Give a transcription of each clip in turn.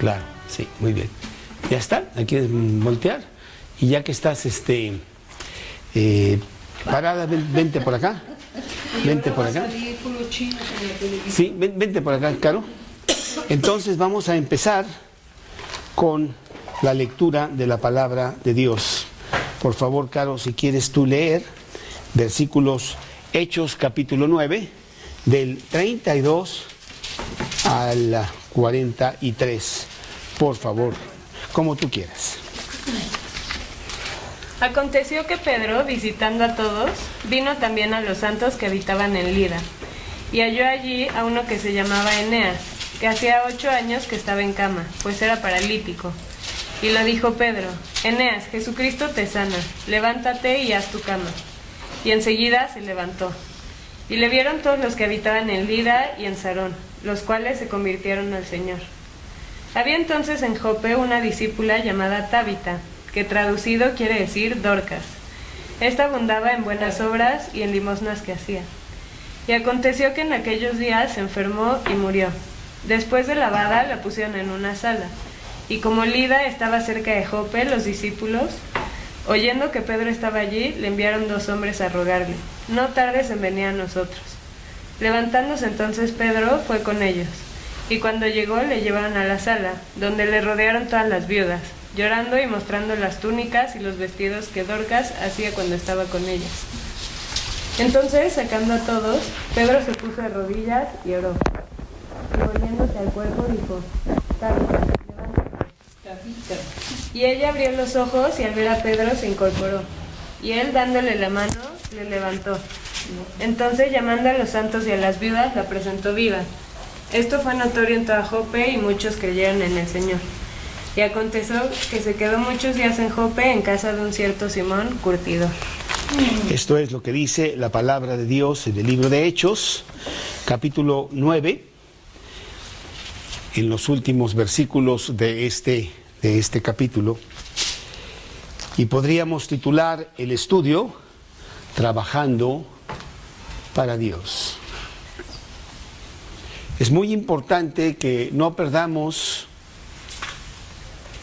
Claro, sí, muy bien. Ya está, ¿la quieres voltear? Y ya que estás parada, vente por acá. Vente por acá. Sí, vente por acá, Caro. Entonces vamos a empezar con la lectura de la palabra de Dios. Por favor, Caro, si quieres tú leer versículos Hechos capítulo 9, del 32 al 43. Por favor, como tú quieras. Aconteció que Pedro, visitando a todos, vino también a los santos que habitaban en Lida, y halló allí a uno que se llamaba Eneas, que hacía 8 años que estaba en cama, pues era paralítico. Y le dijo Pedro: Eneas, Jesucristo te sana, levántate y haz tu cama. Y enseguida se levantó. Y le vieron todos los que habitaban en Lida y en Sarón, los cuales se convirtieron al Señor. Había entonces en Jope una discípula llamada Tabita, que traducido quiere decir Dorcas. Esta abundaba en buenas obras y en limosnas que hacía. Y aconteció que en aquellos días se enfermó y murió. Después de lavada la pusieron en una sala. Y como Lida estaba cerca de Jope, los discípulos, oyendo que Pedro estaba allí, le enviaron 2 hombres a rogarle: no tardes en venir a nosotros. Levantándose entonces Pedro fue con ellos. Y cuando llegó le llevaron a la sala, donde le rodearon todas las viudas, llorando y mostrando las túnicas y los vestidos que Dorcas hacía cuando estaba con ellas. Entonces, sacando a todos, Pedro se puso de rodillas y oró. Y volviéndose al cuerpo dijo: Tabita, levántate. Y ella abrió los ojos y al ver a Pedro se incorporó. Y él, dándole la mano, le levantó. Entonces, llamando a los santos y a las viudas, la presentó viva. Esto fue notorio en toda Jope y muchos creyeron en el Señor. Y aconteció que se quedó muchos días en Jope, en casa de un cierto Simón, curtidor. Esto es lo que dice la palabra de Dios en el libro de Hechos, capítulo 9, en los últimos versículos de este capítulo. Y podríamos titular el estudio Trabajando para Dios. Es muy importante que no perdamos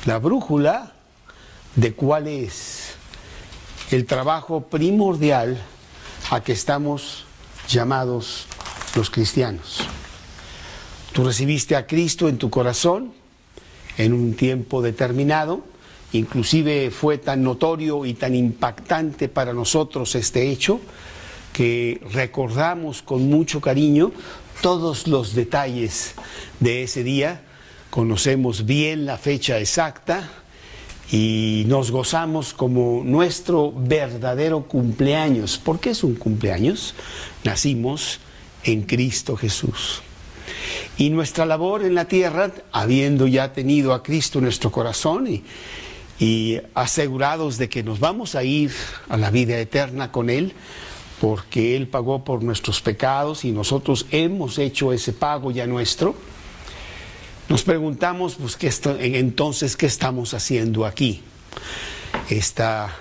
la brújula de cuál es el trabajo primordial a que estamos llamados los cristianos. Tú recibiste a Cristo en tu corazón en un tiempo determinado, inclusive fue tan notorio y tan impactante para nosotros este hecho que recordamos con mucho cariño todos los detalles de ese día, conocemos bien la fecha exacta y nos gozamos como nuestro verdadero cumpleaños. ¿Por qué es un cumpleaños? Nacimos en Cristo Jesús. Y nuestra labor en la tierra, habiendo ya tenido a Cristo en nuestro corazón y asegurados de que nos vamos a ir a la vida eterna con Él, porque Él pagó por nuestros pecados y nosotros hemos hecho ese pago ya nuestro, nos preguntamos, pues, entonces, ¿qué estamos haciendo aquí? Esta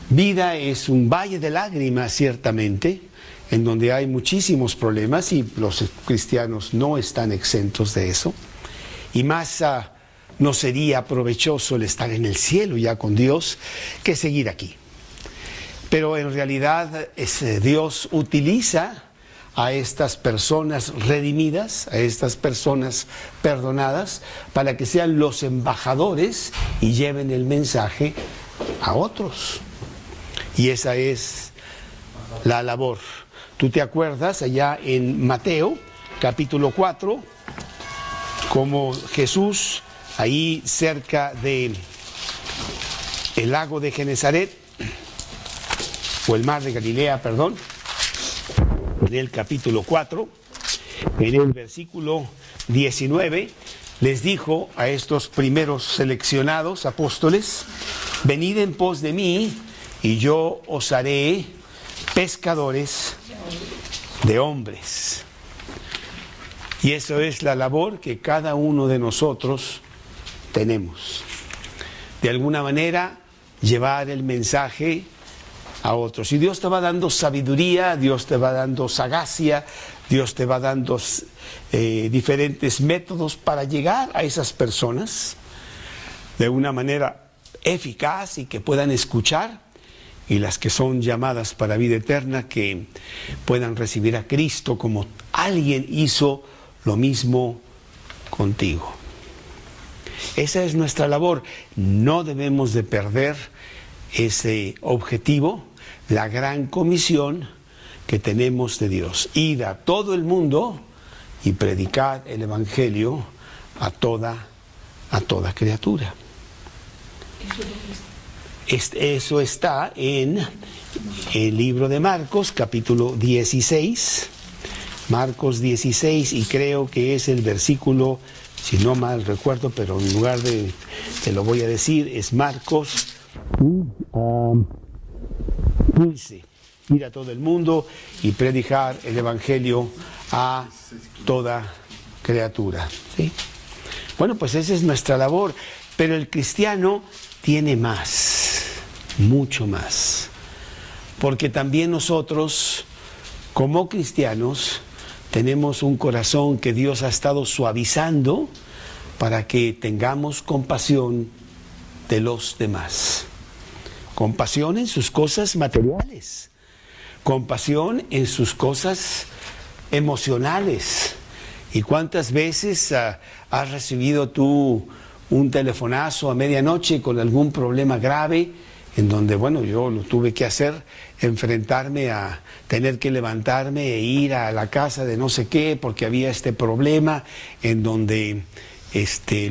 vida es un valle de lágrimas, ciertamente, en donde hay muchísimos problemas y los cristianos no están exentos de eso. Y más no sería provechoso el estar en el cielo ya con Dios que seguir aquí. Pero en realidad Dios utiliza a estas personas redimidas, a estas personas perdonadas, para que sean los embajadores y lleven el mensaje a otros. Y esa es la labor. ¿Tú te acuerdas allá en Mateo, capítulo 4, como Jesús, ahí cerca del lago de Genesaret, o el mar de Galilea, perdón, en el capítulo 4, en el versículo 19, les dijo a estos primeros seleccionados apóstoles: venid en pos de mí, y yo os haré pescadores de hombres. Y eso es la labor que cada uno de nosotros tenemos. De alguna manera, llevar el mensaje a otros. Y Dios te va dando sabiduría, Dios te va dando sagacia, Dios te va dando diferentes métodos para llegar a esas personas de una manera eficaz y que puedan escuchar, y las que son llamadas para vida eterna que puedan recibir a Cristo como alguien hizo lo mismo contigo. Esa es nuestra labor. No debemos de perder ese objetivo, la gran comisión que tenemos de Dios: ir a todo el mundo y predicar el Evangelio a toda criatura. Eso está en el libro de Marcos, capítulo 16. Marcos 16, y creo que es el versículo, si no mal recuerdo, pero en lugar de, te lo voy a decir, es Marcos 15. Ir a todo el mundo y predicar el Evangelio a toda criatura. ¿Sí? Bueno, pues esa es nuestra labor, pero el cristiano tiene más, mucho más, porque también nosotros, como cristianos, tenemos un corazón que Dios ha estado suavizando para que tengamos compasión de los demás. Compasión en sus cosas materiales, compasión en sus cosas emocionales. ¿Y cuántas veces has recibido tú un telefonazo a medianoche con algún problema grave, en donde, bueno, yo lo tuve que hacer, enfrentarme a tener que levantarme e ir a la casa de no sé qué, porque había este problema en donde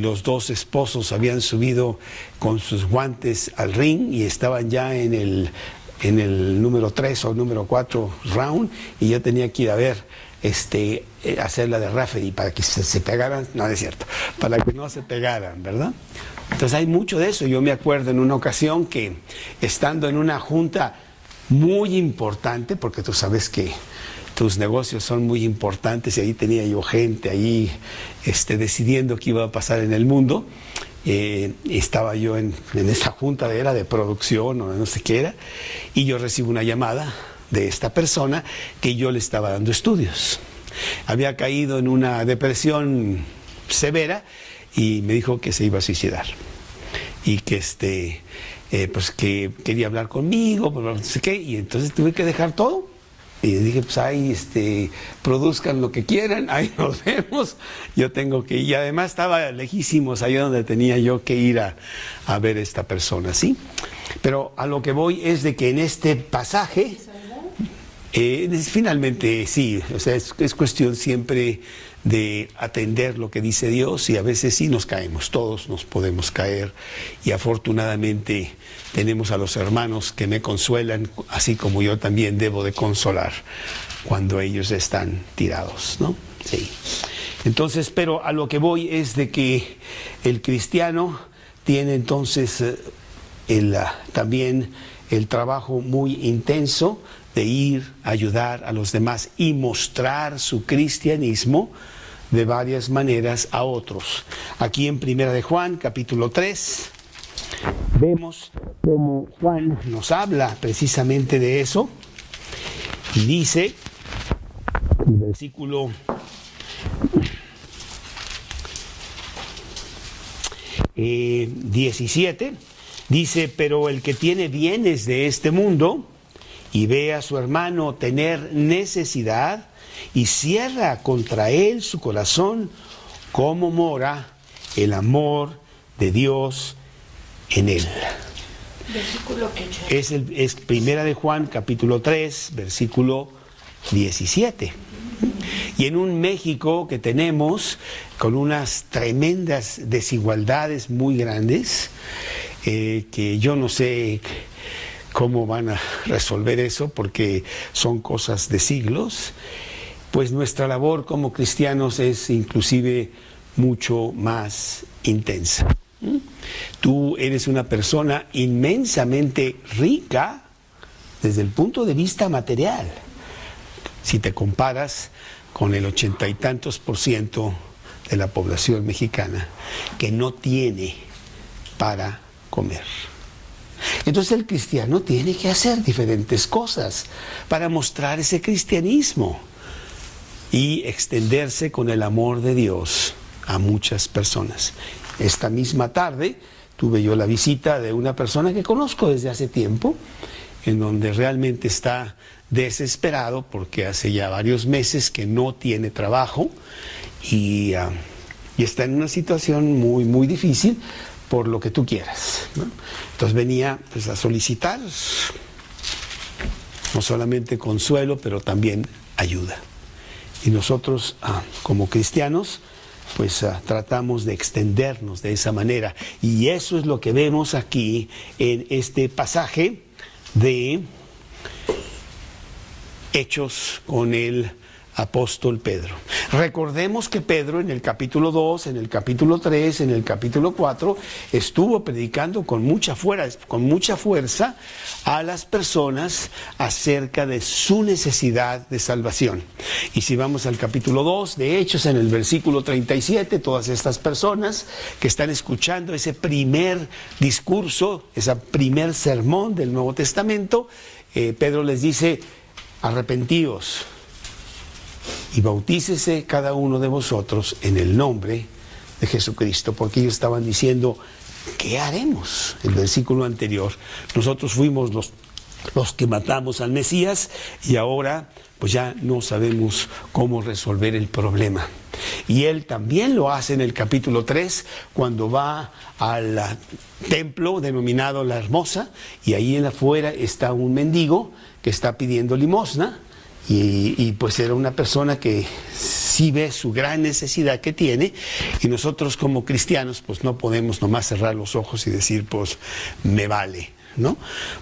los dos esposos habían subido con sus guantes al ring y estaban ya en el número 3 o número 4 round, y yo tenía que ir a ver, hacer la de referee para que se pegaran, no es cierto, para que no se pegaran, ¿verdad? Entonces hay mucho de eso. Yo me acuerdo en una ocasión que, estando en una junta muy importante, porque tú sabes que tus negocios son muy importantes, y ahí tenía yo gente ahí decidiendo qué iba a pasar en el mundo. Estaba yo en esa junta, era de producción o no sé qué era, y yo recibo una llamada de esta persona que yo le estaba dando estudios. Había caído en una depresión severa y me dijo que se iba a suicidar y que pues que quería hablar conmigo, no sé qué, y entonces tuve que dejar todo. Y dije, pues ahí produzcan lo que quieran, ahí nos vemos, yo tengo que ir. Y además estaba lejísimos, allá donde tenía yo que ir a ver a esta persona, ¿sí? Pero a lo que voy es de que en este pasaje, finalmente sí, o sea, es cuestión siempre de atender lo que dice Dios, y a veces sí nos caemos, todos nos podemos caer, y afortunadamente tenemos a los hermanos que me consuelan, así como yo también debo de consolar cuando ellos están tirados, ¿no? Sí. Entonces, pero a lo que voy es de que el cristiano tiene entonces también el trabajo muy intenso de ir a ayudar a los demás y mostrar su cristianismo de varias maneras a otros. Aquí en Primera de Juan, capítulo 3, vemos cómo Juan nos habla precisamente de eso, y dice, el versículo 17, dice: pero el que tiene bienes de este mundo y ve a su hermano tener necesidad y cierra contra él su corazón, ¿cómo mora el amor de Dios en él? Versículo que Es Primera de Juan, capítulo 3, versículo 17. Y en un México que tenemos con unas tremendas desigualdades muy grandes, que yo no sé cómo van a resolver eso, porque son cosas de siglos, pues nuestra labor como cristianos es inclusive mucho más intensa. Tú eres una persona inmensamente rica desde el punto de vista material, si te comparas con el 80 y tantos % de la población mexicana que no tiene para comer. Entonces el cristiano tiene que hacer diferentes cosas para mostrar ese cristianismo y extenderse con el amor de Dios a muchas personas. Esta misma tarde tuve yo la visita de una persona que conozco desde hace tiempo, en donde realmente está desesperado porque hace ya varios meses que no tiene trabajo y está en una situación muy, muy difícil por lo que tú quieras, ¿no? Entonces venía pues a solicitar no solamente consuelo, pero también ayuda. Y nosotros como cristianos pues tratamos de extendernos de esa manera. Y eso es lo que vemos aquí en este pasaje de Hechos con el apóstol Pedro. Recordemos que Pedro en el capítulo 2, en el capítulo 3, en el capítulo 4, estuvo predicando con mucha fuerza a las personas acerca de su necesidad de salvación. Y si vamos al capítulo 2 de Hechos, en el versículo 37, todas estas personas que están escuchando ese primer discurso, ese primer sermón del Nuevo Testamento, Pedro les dice: arrepentíos y bautícese cada uno de vosotros en el nombre de Jesucristo, porque ellos estaban diciendo: ¿qué haremos? El versículo anterior, nosotros fuimos los que matamos al Mesías y ahora pues ya no sabemos cómo resolver el problema. Y él también lo hace en el capítulo 3, cuando va al templo denominado La Hermosa, y ahí en afuera está un mendigo que está pidiendo limosna. Y pues era una persona que sí ve su gran necesidad que tiene, y nosotros como cristianos pues no podemos nomás cerrar los ojos y decir pues me vale, ¿no?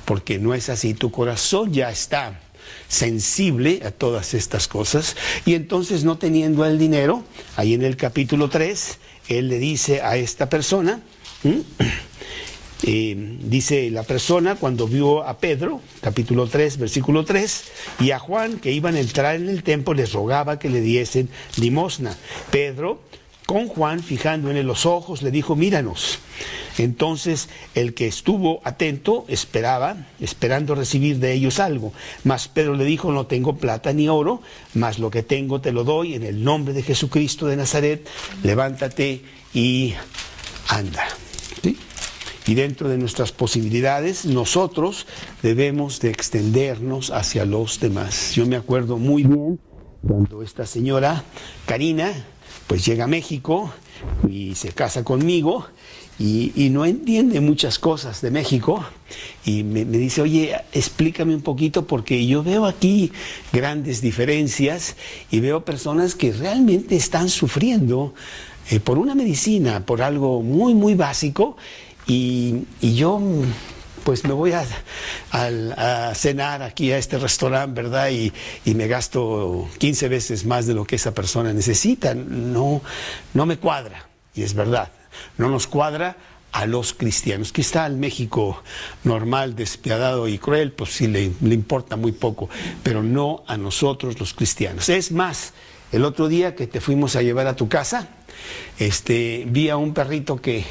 Porque no es así, tu corazón ya está sensible a todas estas cosas, y entonces, no teniendo el dinero, ahí en el capítulo 3, él le dice a esta persona, dice la persona, cuando vio a Pedro, capítulo 3, versículo 3, y a Juan, que iban a entrar en el templo, les rogaba que le diesen limosna. Pedro, con Juan, fijando en él los ojos, le dijo: míranos. Entonces el que estuvo atento esperando recibir de ellos algo. Mas Pedro le dijo: no tengo plata ni oro, mas lo que tengo te lo doy. En el nombre de Jesucristo de Nazaret, levántate y anda. ¿Sí? Y dentro de nuestras posibilidades, nosotros debemos de extendernos hacia los demás. Yo me acuerdo muy bien cuando esta señora, Karina, pues llega a México y se casa conmigo, y no entiende muchas cosas de México, y me dice: oye, explícame un poquito, porque yo veo aquí grandes diferencias y veo personas que realmente están sufriendo por una medicina, por algo muy, muy básico. Y yo pues me voy a cenar aquí a este restaurante, ¿verdad? Y me gasto 15 veces más de lo que esa persona necesita. No me cuadra, y es verdad, no nos cuadra a los cristianos. Quizá al México normal, despiadado y cruel, pues sí le importa muy poco, pero no a nosotros los cristianos. Es más, el otro día que te fuimos a llevar a tu casa, vi a un perrito que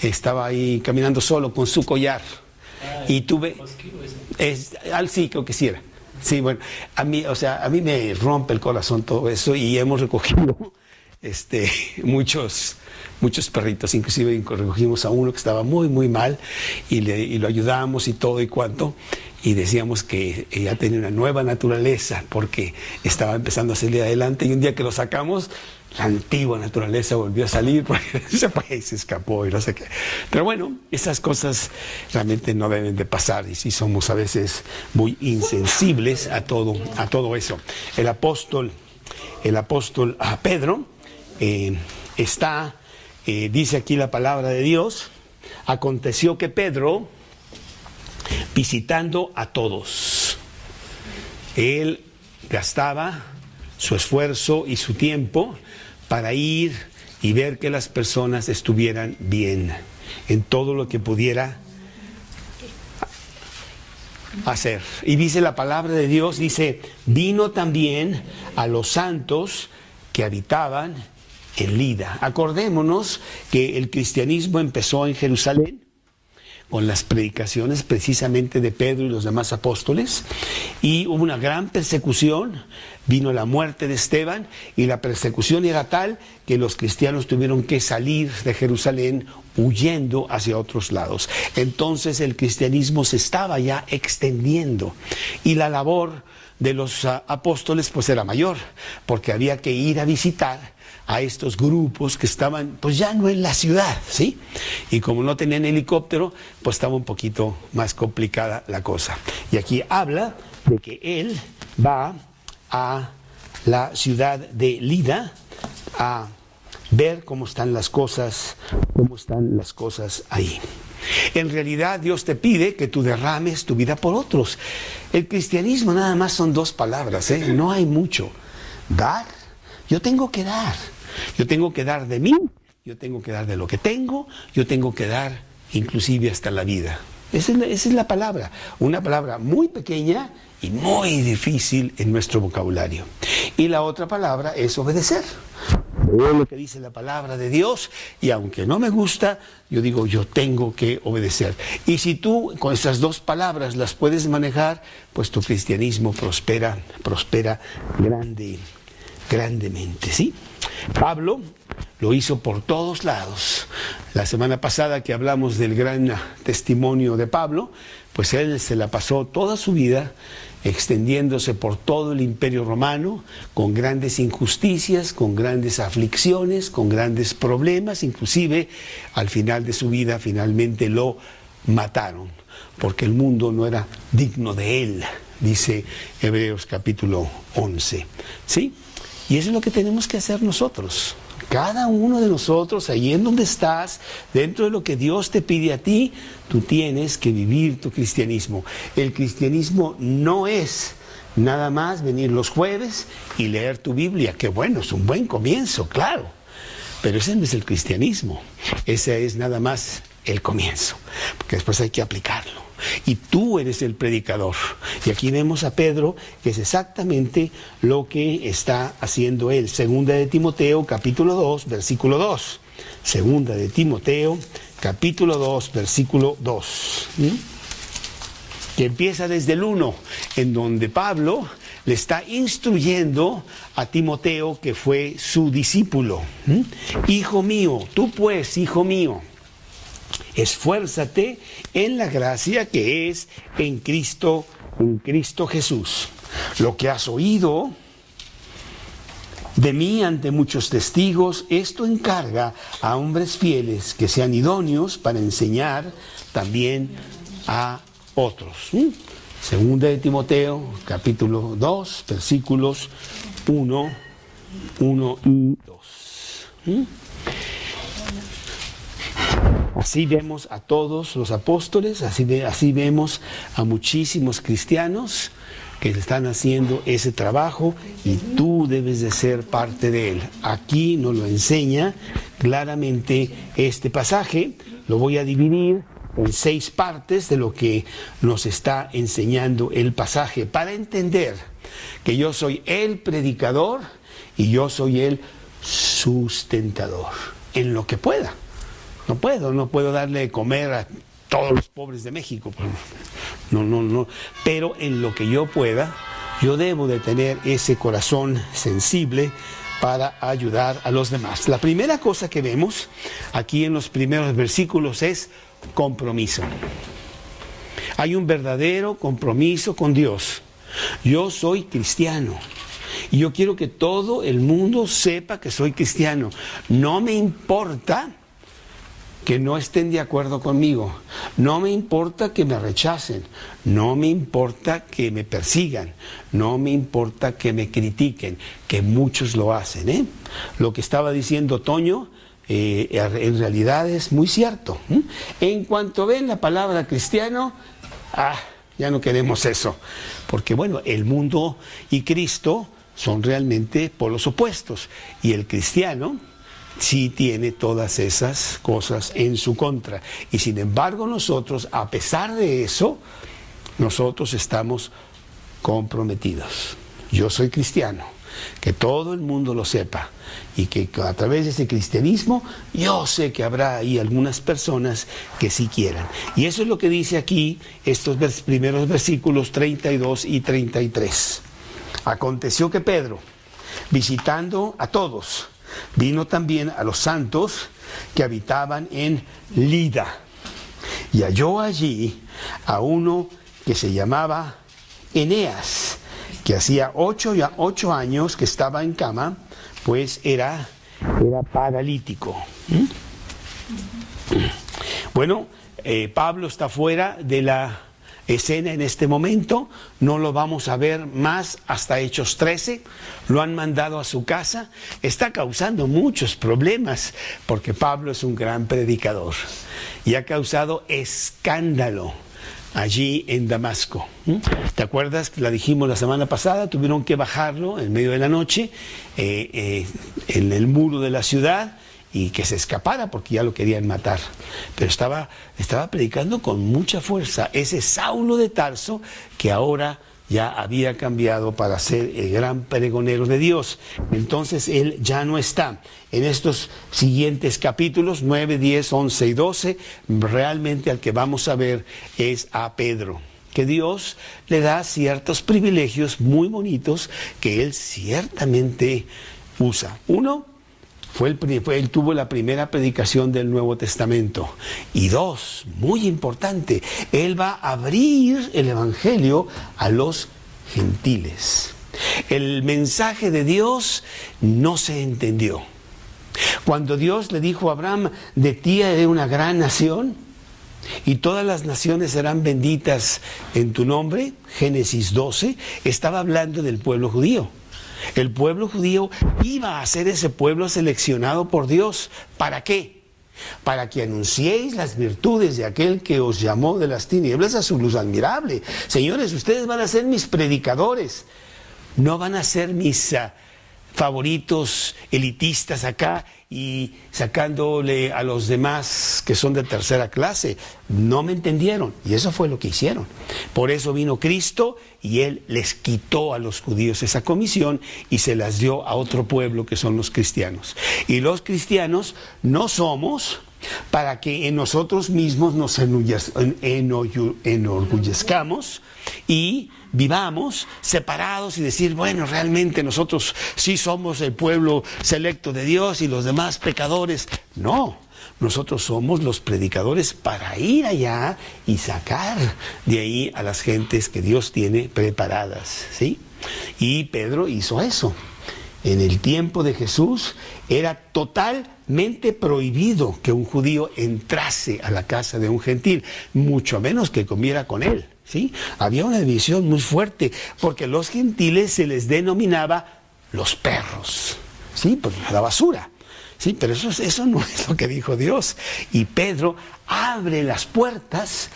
estaba ahí caminando solo con su collar. Y tuve... sí, creo que sí era. Sí, bueno, a mí me rompe el corazón todo eso, y hemos recogido muchos perritos, inclusive recogimos a uno que estaba muy, muy mal, y lo ayudamos y todo y cuanto, y decíamos que ya tenía una nueva naturaleza porque estaba empezando a salir adelante, y un día que lo sacamos, la antigua naturaleza volvió a salir porque se escapó y no sé qué. Pero bueno, esas cosas realmente no deben de pasar, y sí somos a veces muy insensibles a todo eso. El apóstol Pedro dice aquí la palabra de Dios: aconteció que Pedro, visitando a todos, él gastaba su esfuerzo y su tiempo para ir y ver que las personas estuvieran bien en todo lo que pudiera hacer. Y dice la palabra de Dios, dice: vino también a los santos que habitaban en Lida. Acordémonos que el cristianismo empezó en Jerusalén, con las predicaciones precisamente de Pedro y los demás apóstoles, y hubo una gran persecución. Vino la muerte de Esteban y la persecución era tal que los cristianos tuvieron que salir de Jerusalén huyendo hacia otros lados. Entonces el cristianismo se estaba ya extendiendo y la labor de los apóstoles pues era mayor, porque había que ir a visitar a estos grupos que estaban pues ya no en la ciudad, ¿sí? Y como no tenían helicóptero, pues estaba un poquito más complicada la cosa. Y aquí habla de que él va a la ciudad de Lida a ver cómo están las cosas ahí. En realidad Dios te pide que tú derrames tu vida por otros. El cristianismo nada más son dos palabras, no hay mucho. Dar, yo tengo que dar. Yo tengo que dar de mí, yo tengo que dar de lo que tengo, yo tengo que dar inclusive hasta la vida. Esa es la palabra, una palabra muy pequeña y muy difícil en nuestro vocabulario. Y la otra palabra es obedecer. Veo lo que dice la palabra de Dios y aunque no me gusta, yo digo, yo tengo que obedecer. Y si tú con esas dos palabras las puedes manejar, pues tu cristianismo prospera grandemente, ¿sí? Pablo lo hizo por todos lados. La semana pasada que hablamos del gran testimonio de Pablo, pues él se la pasó toda su vida extendiéndose por todo el Imperio Romano, con grandes injusticias, con grandes aflicciones, con grandes problemas, inclusive al final de su vida finalmente lo mataron, porque el mundo no era digno de él, dice Hebreos capítulo 11, ¿sí? Y eso es lo que tenemos que hacer nosotros. Cada uno de nosotros, ahí en donde estás, dentro de lo que Dios te pide a ti, tú tienes que vivir tu cristianismo. El cristianismo no es nada más venir los jueves y leer tu Biblia, que bueno, es un buen comienzo, claro, pero ese no es el cristianismo. Ese es nada más el comienzo, porque después hay que aplicarlo. Y tú eres el predicador. Y aquí vemos a Pedro, que es exactamente lo que está haciendo él. Segunda de Timoteo, capítulo 2, versículo 2. Segunda de Timoteo, capítulo 2, versículo 2. Que empieza desde el 1, en donde Pablo le está instruyendo a Timoteo, que fue su discípulo. Hijo mío, tú pues, hijo mío, esfuérzate en la gracia que es en Cristo Jesús. Lo que has oído de mí ante muchos testigos, esto encarga a hombres fieles que sean idóneos para enseñar también a otros. Segunda de Timoteo, capítulo 2, versículos 1 y 2. Así vemos a todos los apóstoles, así vemos a muchísimos cristianos que están haciendo ese trabajo y tú debes de ser parte de él. Aquí nos lo enseña claramente este pasaje. Lo voy a dividir en 6 partes de lo que nos está enseñando el pasaje para entender que yo soy el predicador y yo soy el sustentador en lo que pueda. No puedo darle de comer a todos los pobres de México. No. Pero en lo que yo pueda, yo debo de tener ese corazón sensible para ayudar a los demás. La primera cosa que vemos aquí en los primeros versículos es compromiso. Hay un verdadero compromiso con Dios. Yo soy cristiano. Y yo quiero que todo el mundo sepa que soy cristiano. No me importa que no estén de acuerdo conmigo, no me importa que me rechacen, no me importa que me persigan, no me importa que me critiquen, que muchos lo hacen. Lo que estaba diciendo Toño en realidad es muy cierto. En cuanto ven la palabra cristiano, ya no queremos eso, porque bueno, el mundo y Cristo son realmente polos opuestos, y el cristiano sí tiene todas esas cosas en su contra. Y sin embargo nosotros, a pesar de eso, nosotros estamos comprometidos. Yo soy cristiano. que todo el mundo lo sepa, y que a través de ese cristianismo yo sé que habrá ahí algunas personas que sí quieran. Y eso es lo que dice aquí estos primeros versículos 32 y 33. Aconteció que Pedro, visitando a todos, vino también a los santos que habitaban en Lida, y halló allí a uno que se llamaba Eneas, que hacía 8 años que estaba en cama, pues era paralítico. Bueno, Pablo está fuera de la escena en este momento, no lo vamos a ver más hasta Hechos 13, lo han mandado a su casa, está causando muchos problemas porque Pablo es un gran predicador y ha causado escándalo allí en Damasco. ¿Te acuerdas? La dijimos la semana pasada, tuvieron que bajarlo en medio de la noche en el muro de la ciudad y que se escapara porque ya lo querían matar. Pero estaba predicando con mucha fuerza. Ese Saulo de Tarso que ahora ya había cambiado para ser el gran pregonero de Dios. Entonces él ya no está. En estos siguientes capítulos 9, 10, 11 y 12, realmente al que vamos a ver es a Pedro, que Dios le da ciertos privilegios muy bonitos que él ciertamente usa. Uno, él tuvo la primera predicación del Nuevo Testamento. Y dos, muy importante, él va a abrir el Evangelio a los gentiles. El mensaje de Dios no se entendió. Cuando Dios le dijo a Abraham, de ti haré una gran nación, y todas las naciones serán benditas en tu nombre, Génesis 12, estaba hablando del pueblo judío. El pueblo judío iba a ser ese pueblo seleccionado por Dios. ¿Para qué? Para que anunciéis las virtudes de aquel que os llamó de las tinieblas a su luz admirable. Señores, ustedes van a ser mis predicadores, no van a ser mis favoritos elitistas acá y sacándole a los demás que son de tercera clase. No me entendieron y eso fue lo que hicieron. Por eso vino Cristo y Él les quitó a los judíos esa comisión y se las dio a otro pueblo que son los cristianos. Y los cristianos no somos para que en nosotros mismos nos enorgullezcamos y vivamos separados y decir, bueno, realmente nosotros sí somos el pueblo selecto de Dios y los demás pecadores. No, nosotros somos los predicadores para ir allá y sacar de ahí a las gentes que Dios tiene preparadas, ¿sí? Y Pedro hizo eso. En el tiempo de Jesús era totalmente prohibido que un judío entrase a la casa de un gentil, mucho menos que comiera con él, ¿sí? Había una división muy fuerte, porque los gentiles se les denominaba los perros, ¿sí? Por la basura, ¿sí? Pero eso no es lo que dijo Dios. Y Pedro abre las puertas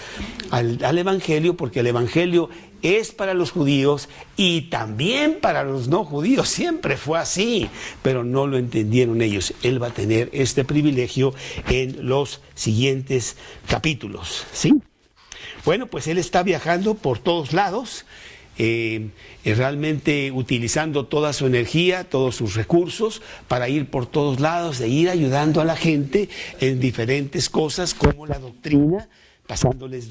al Evangelio, porque el Evangelio es para los judíos y también para los no judíos. Siempre fue así, pero no lo entendieron ellos. Él va a tener este privilegio en los siguientes capítulos, ¿sí? Bueno, pues él está viajando por todos lados, realmente utilizando toda su energía, todos sus recursos para ir por todos lados, e ir ayudando a la gente en diferentes cosas como la doctrina, pasándoles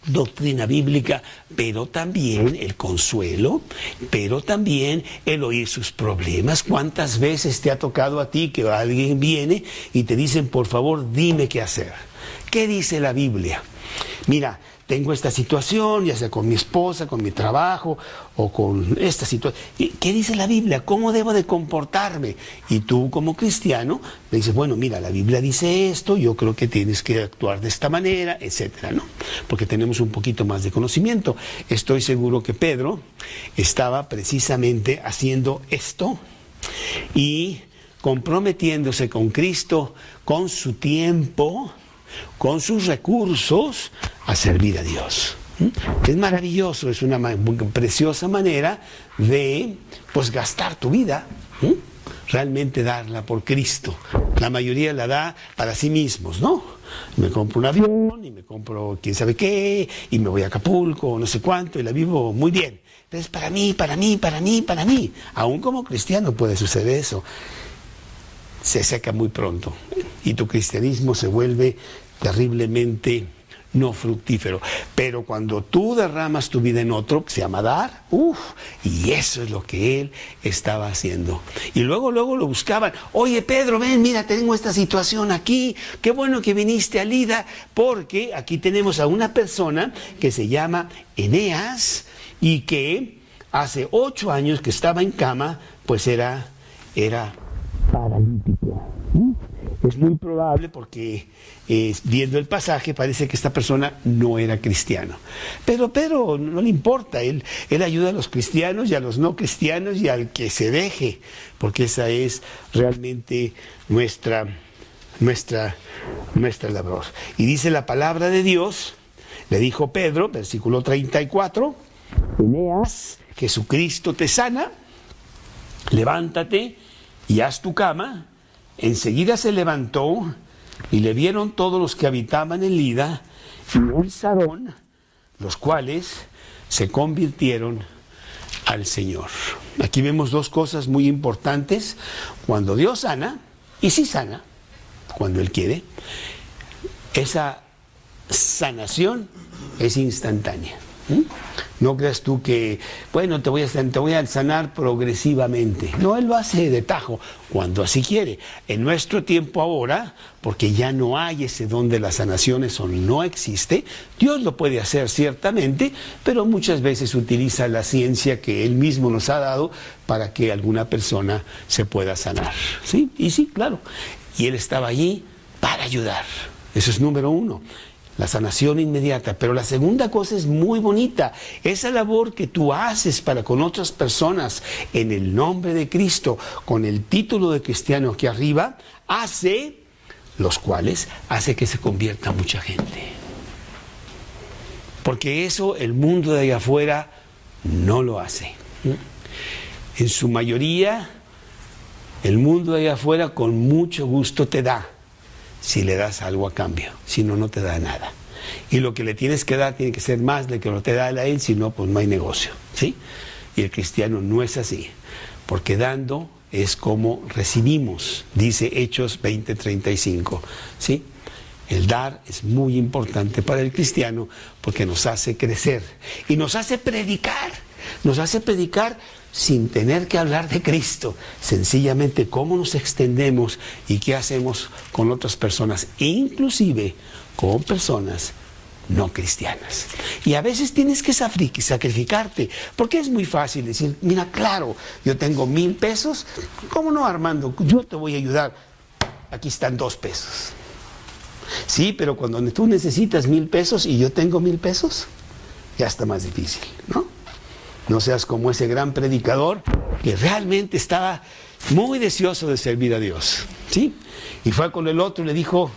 doctrina bíblica, pero también el consuelo, pero también el oír sus problemas. ¿Cuántas veces te ha tocado a ti que alguien viene y te dicen, por favor, dime qué hacer? ¿Qué dice la Biblia? Mira, tengo esta situación, ya sea con mi esposa, con mi trabajo o con esta situación. ¿Qué dice la Biblia? ¿Cómo debo de comportarme? Y tú como cristiano le dices, bueno, mira, la Biblia dice esto, yo creo que tienes que actuar de esta manera, etcétera, ¿no? Porque tenemos un poquito más de conocimiento. Estoy seguro que Pedro estaba precisamente haciendo esto y comprometiéndose con Cristo, con su tiempo, con sus recursos, a servir a Dios. Es maravilloso, es una preciosa manera de, pues, gastar tu vida. realmente darla por Cristo. La mayoría la da para sí mismos, ¿no? Me compro un avión y me compro quién sabe qué y me voy a Acapulco, no sé cuánto, y la vivo muy bien. Pero es para mí, para mí, para mí, para mí. Aún como cristiano puede suceder eso. Se seca muy pronto y tu cristianismo se vuelve terriblemente no fructífero. Pero cuando tú derramas tu vida en otro, que se llama dar, y eso es lo que él estaba haciendo. Y luego lo buscaban. Oye, Pedro, ven, mira, tengo esta situación aquí. Qué bueno que viniste a Lida, porque aquí tenemos a una persona que se llama Eneas y que hace 8 años que estaba en cama, pues era paralítico. Es muy probable porque viendo el pasaje parece que esta persona no era cristiano. Pero no le importa, él ayuda a los cristianos y a los no cristianos y al que se deje, porque esa es realmente nuestra labor. Y dice la palabra de Dios, le dijo Pedro, versículo 34, Eneas, Jesucristo te sana, levántate y haz tu cama. Enseguida se levantó y le vieron todos los que habitaban en Lida y en Sarón, los cuales se convirtieron al Señor. Aquí vemos 2 cosas muy importantes. Cuando Dios sana, y sí sana, cuando Él quiere, esa sanación es instantánea. No creas tú que, bueno, te voy a sanar progresivamente. No, Él lo hace de tajo, cuando así quiere. En nuestro tiempo ahora, porque ya no hay ese don de las sanaciones o no existe, Dios lo puede hacer ciertamente, pero muchas veces utiliza la ciencia que Él mismo nos ha dado para que alguna persona se pueda sanar. ¿Sí? Y sí, claro. Y Él estaba allí para ayudar. Eso es número 1. La sanación inmediata. Pero la segunda cosa es muy bonita. Esa labor que tú haces para con otras personas en el nombre de Cristo, con el título de cristiano aquí arriba, hace que se convierta mucha gente. Porque eso el mundo de allá afuera no lo hace. En su mayoría, el mundo de allá afuera con mucho gusto te da, si le das algo a cambio, si no, no te da nada. Y lo que le tienes que dar tiene que ser más de que lo te da a él, si no, pues no hay negocio, ¿sí? Y el cristiano no es así, porque dando es como recibimos, dice Hechos 20:35, ¿sí? El dar es muy importante para el cristiano porque nos hace crecer y nos hace predicar sin tener que hablar de Cristo, sencillamente cómo nos extendemos y qué hacemos con otras personas, inclusive con personas no cristianas. Y a veces tienes que sacrificarte, porque es muy fácil decir, mira, claro, yo tengo 1,000 pesos, ¿cómo no, Armando? Yo te voy a ayudar, aquí están 2 pesos. Sí, pero cuando tú necesitas 1,000 pesos y yo tengo 1,000 pesos, ya está más difícil, ¿no? No seas como ese gran predicador que realmente estaba muy deseoso de servir a Dios, ¿sí? Y fue con el otro y le dijo,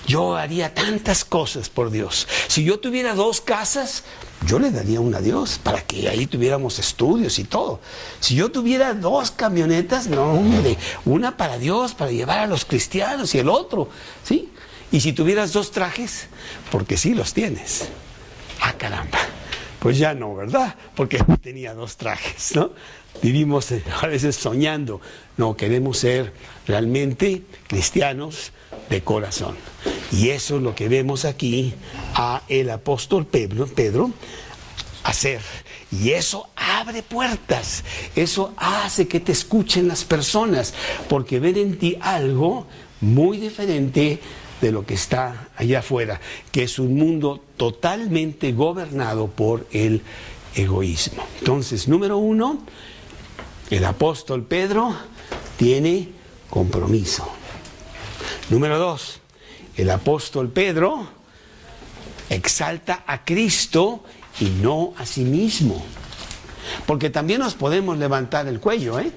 yo haría tantas cosas por Dios. Si yo tuviera 2 casas, yo le daría una a Dios para que ahí tuviéramos estudios y todo. Si yo tuviera 2 camionetas, no, hombre, una para Dios, para llevar a los cristianos y el otro, ¿sí? Y si tuvieras 2 trajes, porque sí los tienes. Ah, caramba. Pues ya no, ¿verdad? Porque tenía 2 trajes, ¿no? Vivimos a veces soñando. No, queremos ser realmente cristianos de corazón. Y eso es lo que vemos aquí a el apóstol Pedro hacer. Y eso abre puertas. Eso hace que te escuchen las personas, porque ven en ti algo muy diferente de lo que está allá afuera, que es un mundo totalmente gobernado por el egoísmo. Entonces, número 1, el apóstol Pedro tiene compromiso. Número 2, el apóstol Pedro exalta a Cristo y no a sí mismo. Porque también nos podemos levantar el cuello, ¿eh?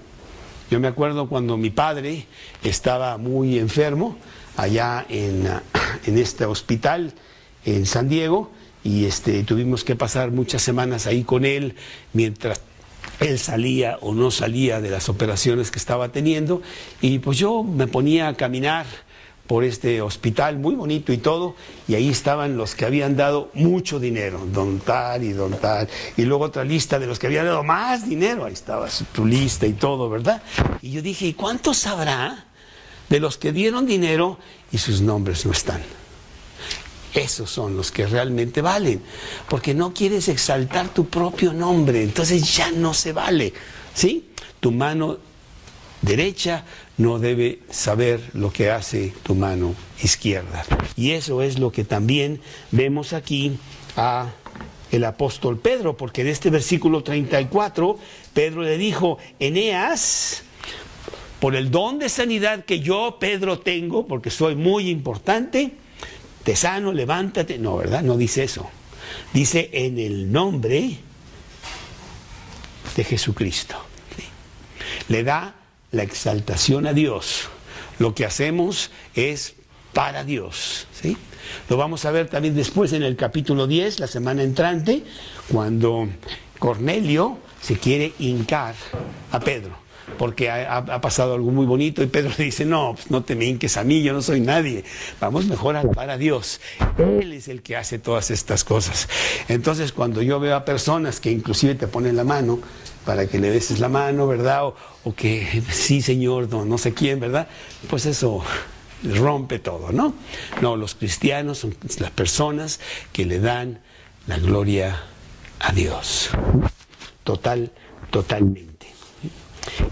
Yo me acuerdo cuando mi padre estaba muy enfermo, allá en este hospital en San Diego, y tuvimos que pasar muchas semanas ahí con él mientras él salía o no salía de las operaciones que estaba teniendo, y pues yo me ponía a caminar por este hospital muy bonito y todo, y ahí estaban los que habían dado mucho dinero, don tal, y luego otra lista de los que habían dado más dinero, ahí estaba tu lista y todo, ¿verdad? Y yo dije, ¿y cuántos habrá de los que dieron dinero y sus nombres no están? Esos son los que realmente valen, porque no quieres exaltar tu propio nombre, entonces ya no se vale, ¿sí? Tu mano derecha no debe saber lo que hace tu mano izquierda. Y eso es lo que también vemos aquí a el apóstol Pedro, porque en este versículo 34, Pedro le dijo, Eneas, por el don de sanidad que yo, Pedro, tengo, porque soy muy importante, te sano, levántate. No, ¿verdad? No dice eso. Dice en el nombre de Jesucristo. ¿Sí? Le da la exaltación a Dios. Lo que hacemos es para Dios. ¿Sí? Lo vamos a ver también después en el capítulo 10, la semana entrante, cuando Cornelio se quiere hincar a Pedro, porque ha pasado algo muy bonito, y Pedro le dice, no, pues no te me hinques a mí, yo no soy nadie, vamos mejor a alabar a Dios, Él es el que hace todas estas cosas. Entonces cuando yo veo a personas que inclusive te ponen la mano para que le beses la mano, ¿verdad? O que sí, Señor, no sé quién, ¿verdad? Pues eso rompe todo, ¿no? No, los cristianos son las personas que le dan la gloria a Dios, totalmente.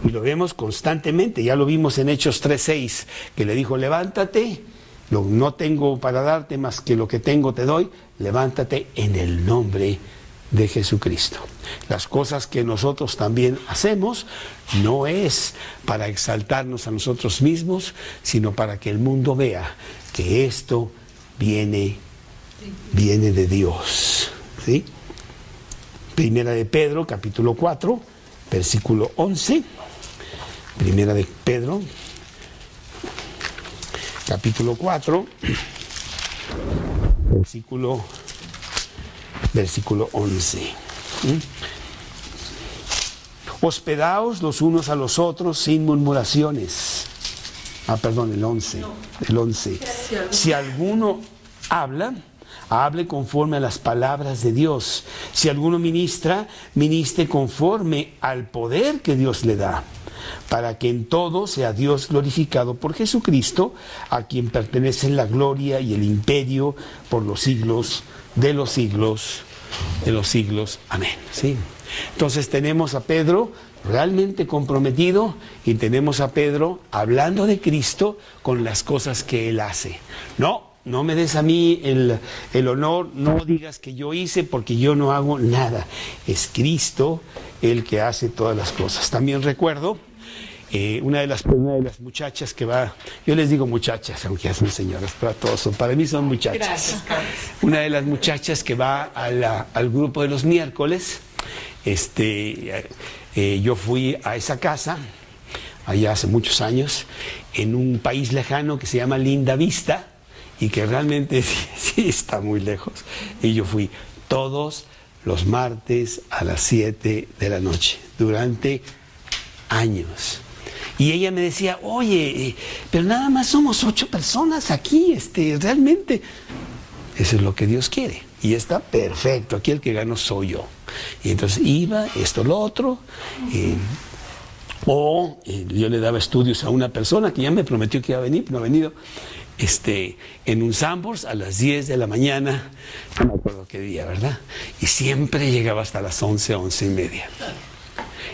Y lo vemos constantemente, ya lo vimos en Hechos 3:6, que le dijo, levántate, no tengo para darte más que lo que tengo te doy, levántate en el nombre de Jesucristo. Las cosas que nosotros también hacemos no es para exaltarnos a nosotros mismos, sino para que el mundo vea que esto viene de Dios. ¿Sí? Primera de Pedro, capítulo 4, versículo 11. Primera de Pedro, capítulo 4, versículo 11. Hospedaos los unos a los otros sin murmuraciones. El 11. El 11. Si alguno habla, hable conforme a las palabras de Dios. Si alguno ministra, ministre conforme al poder que Dios le da, para que en todo sea Dios glorificado por Jesucristo, a quien pertenecen la gloria y el imperio por los siglos de los siglos de los siglos. Amén. ¿Sí? Entonces tenemos a Pedro realmente comprometido, y tenemos a Pedro hablando de Cristo con las cosas que Él hace. No me des a mí el honor, no digas que yo hice, porque yo no hago nada. Es Cristo el que hace todas las cosas. También recuerdo una de las muchachas que va, yo les digo muchachas, aunque ya son señoras, para mí son muchachas. Gracias, Carlos. Una de las muchachas que va al grupo de los miércoles, yo fui a esa casa, allá hace muchos años, en un país lejano que se llama Linda Vista, y que realmente sí está muy lejos. Y yo fui todos los martes a las 7 de la noche, durante años. Y ella me decía, oye, pero nada más somos 8 personas aquí, realmente. Eso es lo que Dios quiere. Y está perfecto, aquí el que gano soy yo. Y entonces iba, lo otro, yo le daba estudios a una persona que ya me prometió que iba a venir, no ha venido, en un Sanborns a las 10 de la mañana, no me acuerdo qué día, ¿verdad? Y siempre llegaba hasta las 11:30.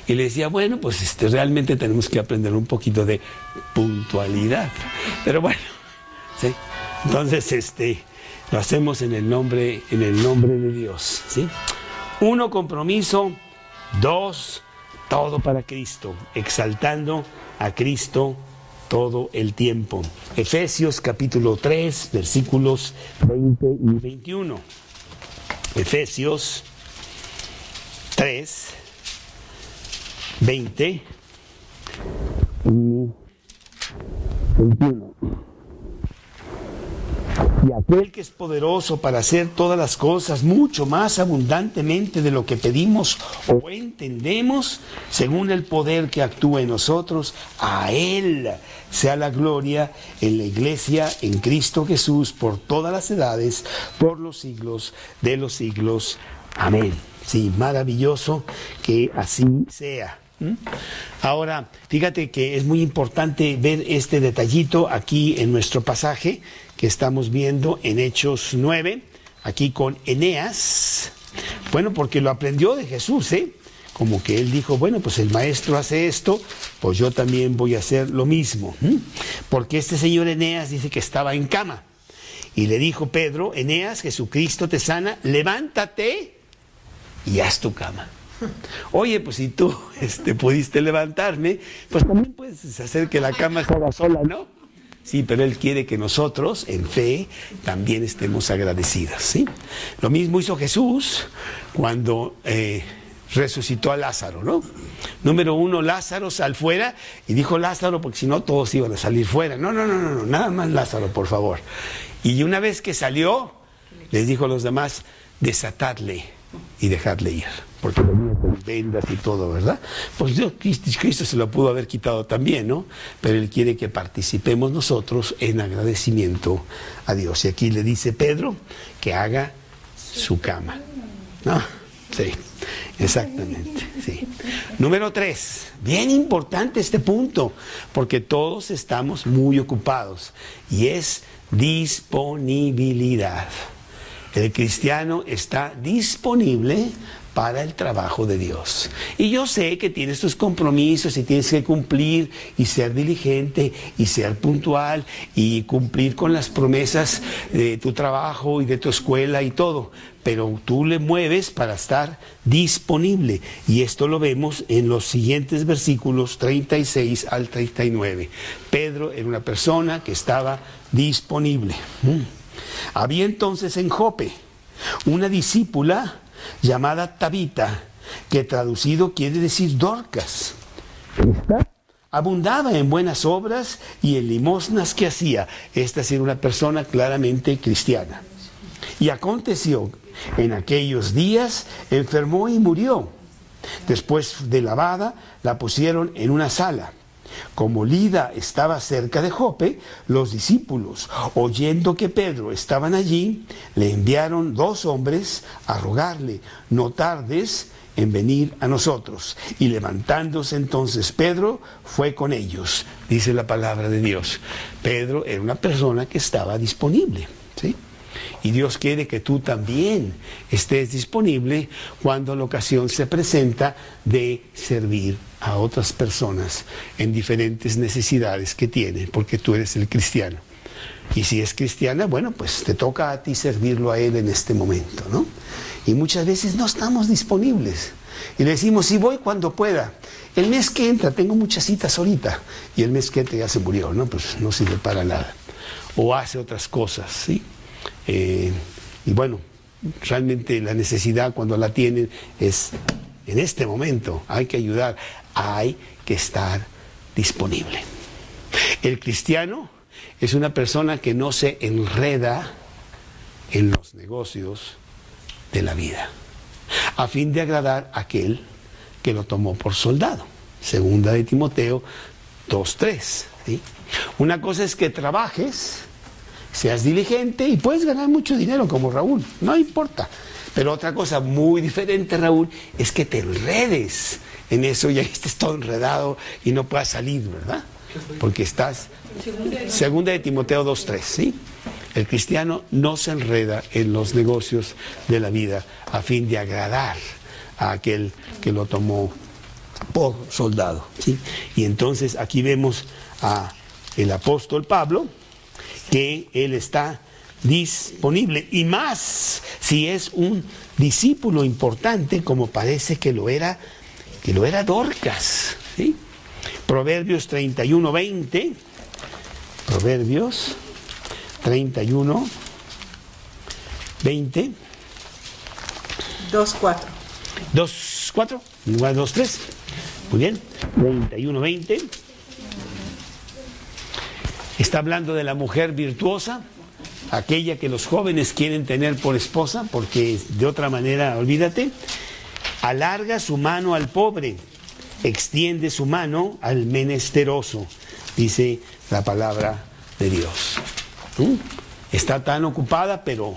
Y le decía, bueno, pues realmente tenemos que aprender un poquito de puntualidad. Pero bueno, ¿sí? Entonces, lo hacemos en el nombre de Dios, ¿sí? 1, compromiso. 2, todo para Cristo, exaltando a Cristo todo el tiempo. Efesios capítulo 3, versículos 20 y 21. Efesios 3, 20 y 21. Y aquel que es poderoso para hacer todas las cosas mucho más abundantemente de lo que pedimos o entendemos, según el poder que actúa en nosotros, a Él sea la gloria en la Iglesia, en Cristo Jesús, por todas las edades, por los siglos de los siglos. Amén. Sí, maravilloso que así sea. Ahora, fíjate que es muy importante ver este detallito aquí en nuestro pasaje que estamos viendo en Hechos 9, aquí con Eneas. Bueno, porque lo aprendió de Jesús, como que él dijo, bueno, pues el maestro hace esto, pues yo también voy a hacer lo mismo. Porque este señor Eneas dice que estaba en cama. Y le dijo Pedro, Eneas, Jesucristo te sana, levántate y haz tu cama. Oye, pues si tú pudiste levantarme, pues también puedes hacer que la cama se haga sola, ¿no? Sí, pero Él quiere que nosotros, en fe, también estemos agradecidos, ¿sí? Lo mismo hizo Jesús cuando resucitó a Lázaro, ¿no? Número 1, Lázaro, sal fuera. Y dijo Lázaro, porque si no todos iban a salir fuera. No, nada más Lázaro, por favor. Y una vez que salió, les dijo a los demás, desatadle y dejadle ir, porque venía con vendas y todo, ¿verdad? Pues Dios, Cristo se lo pudo haber quitado también, ¿no? Pero Él quiere que participemos nosotros en agradecimiento a Dios. Y aquí le dice Pedro que haga su cama, ¿no? Sí, exactamente, sí. Número 3, bien importante este punto, porque todos estamos muy ocupados, y es disponibilidad. El cristiano está disponible para el trabajo de Dios. Y yo sé que tienes tus compromisos y tienes que cumplir y ser diligente y ser puntual y cumplir con las promesas de tu trabajo y de tu escuela y todo. Pero tú le mueves para estar disponible. Y esto lo vemos en los siguientes versículos 36 al 39. Pedro era una persona que estaba disponible. Había entonces en Jope una discípula llamada Tabita, que traducido quiere decir Dorcas. Esta abundaba en buenas obras y en limosnas que hacía. Esta era una persona claramente cristiana. Y aconteció, en aquellos días enfermó y murió. Después de lavada, la pusieron en una sala. Como Lida estaba cerca de Jope, los discípulos, oyendo que Pedro estaban allí, le enviaron 2 hombres a rogarle, no tardes en venir a nosotros. Y levantándose entonces Pedro, fue con ellos, dice la palabra de Dios. Pedro era una persona que estaba disponible, ¿sí? Y Dios quiere que tú también estés disponible cuando la ocasión se presenta de servir a otras personas en diferentes necesidades que tienen, porque tú eres el cristiano. Y si es cristiana, bueno, pues te toca a ti servirlo a Él en este momento, ¿no? Y muchas veces no estamos disponibles. Y le decimos, sí voy cuando pueda. El mes que entra, tengo muchas citas ahorita. Y el mes que entra ya se murió, ¿no? Pues no sirve para nada. O hace otras cosas, ¿sí? Y bueno, realmente la necesidad cuando la tienen es en este momento. Hay que ayudar, hay que estar disponible. El cristiano es una persona que no se enreda en los negocios de la vida, a fin de agradar a aquel que lo tomó por soldado. Segunda de Timoteo 2:3, ¿sí? Una cosa es que trabajes, seas diligente y puedes ganar mucho dinero como Raúl, no importa. Pero otra cosa muy diferente, Raúl, es que te enredes en eso y ahí estés todo enredado y no puedas salir, ¿verdad? Porque estás... Segunda de Timoteo 2:3, ¿sí? El cristiano no se enreda en los negocios de la vida a fin de agradar a aquel que lo tomó por soldado, ¿sí? Y entonces aquí vemos a el apóstol Pablo, que él está disponible, y más si es un discípulo importante, como parece que lo era Dorcas, ¿sí? Proverbios 31:20, Proverbios 31:20, 2:4. 2:4, igual 2:3, muy bien, 31:20. Está hablando de la mujer virtuosa, aquella que los jóvenes quieren tener por esposa, porque de otra manera, olvídate. Alarga su mano al pobre, extiende su mano al menesteroso, dice la palabra de Dios. Está tan ocupada, pero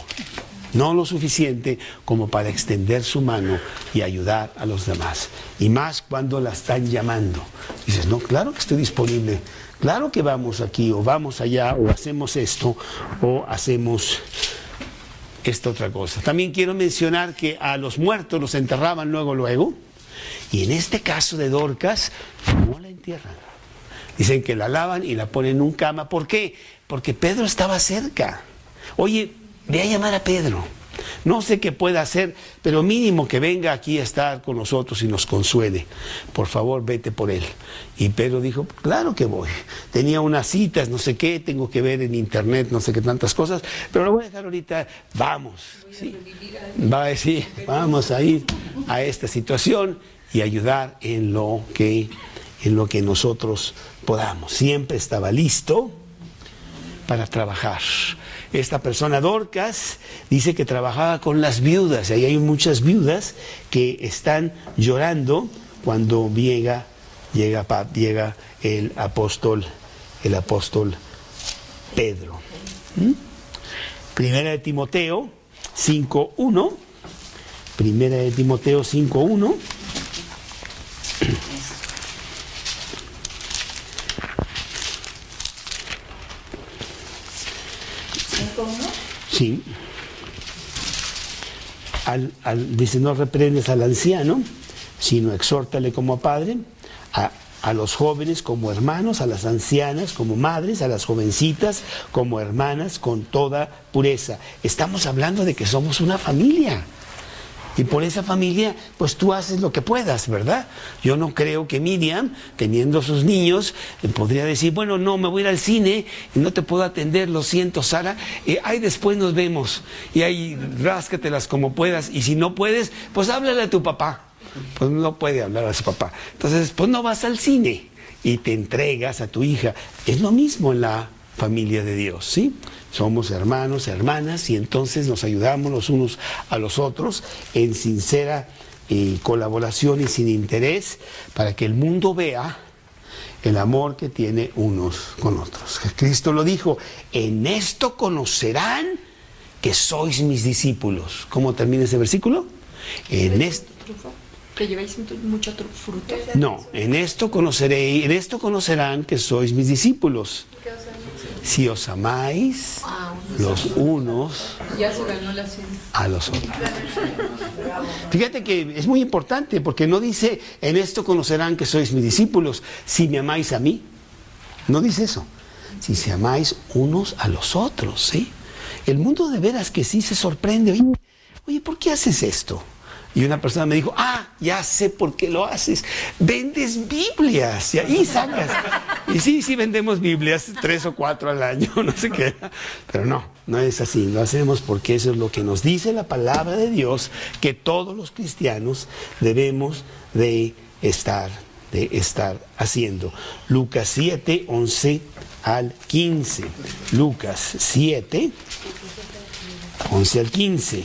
no lo suficiente como para extender su mano y ayudar a los demás. Y más cuando la están llamando. Dices, no, claro que estoy disponible. Claro que vamos aquí, o vamos allá, o hacemos esto, o hacemos esta otra cosa. También quiero mencionar que a los muertos los enterraban luego. Y en este caso de Dorcas, no la entierran. Dicen que la lavan y la ponen en un cama. ¿Por qué? Porque Pedro estaba cerca. Oye, ve a llamar a Pedro. No sé qué pueda hacer, pero mínimo que venga aquí a estar con nosotros y nos consuele. Por favor, vete por él. Y Pedro dijo, claro que voy. Tenía unas citas, no sé qué, tengo que ver en internet, no sé qué tantas cosas, pero lo voy a dejar ahorita. Vamos. ¿Sí? Va a decir, vamos a ir a esta situación y ayudar en lo que nosotros podamos. Siempre estaba listo para trabajar. Esta persona, Dorcas, dice que trabajaba con las viudas. Y ahí hay muchas viudas que están llorando cuando llega el apóstol Pedro. Primera de Timoteo 5:1. Primera de Timoteo 5:1. Sí. Dice, no reprendes al anciano, sino exhórtale como padre, a los jóvenes como hermanos, a las ancianas como madres, a las jovencitas como hermanas, con toda pureza. Estamos hablando de que somos una familia. Y por esa familia, pues tú haces lo que puedas, ¿verdad? Yo no creo que Miriam, teniendo sus niños, podría decir, bueno, no, me voy a ir al cine y no te puedo atender, lo siento, Sara. Ahí después nos vemos. Y ahí ráscatelas como puedas. Y si no puedes, pues háblale a tu papá. Pues no puede hablar a su papá. Entonces, pues no vas al cine y te entregas a tu hija. Es lo mismo en la familia de Dios, ¿sí? Somos hermanos, hermanas, y entonces nos ayudamos los unos a los otros en sincera colaboración y sin interés, para que el mundo vea el amor que tiene unos con otros. Cristo lo dijo, en esto conocerán que sois mis discípulos. ¿Cómo termina ese versículo? En esto... ¿Que lleváis mucho fruto? No, en esto conocerán que sois mis discípulos. Si os amáis los unos a los otros. Fíjate que es muy importante, porque no dice, en esto conocerán que sois mis discípulos, si me amáis a mí. No dice eso. Si se amáis unos a los otros, ¿sí? El mundo de veras que sí se sorprende. Oye, ¿por qué haces esto? Y una persona me dijo, ya sé por qué lo haces. Vendes Biblias. Y ahí sacas. Y sí vendemos Biblias, 3 o 4 al año, no sé qué. Pero no es así. Lo hacemos porque eso es lo que nos dice la palabra de Dios, que todos los cristianos debemos de estar haciendo. Lucas 7, 11 al 15. Lucas 7, 11 al 15.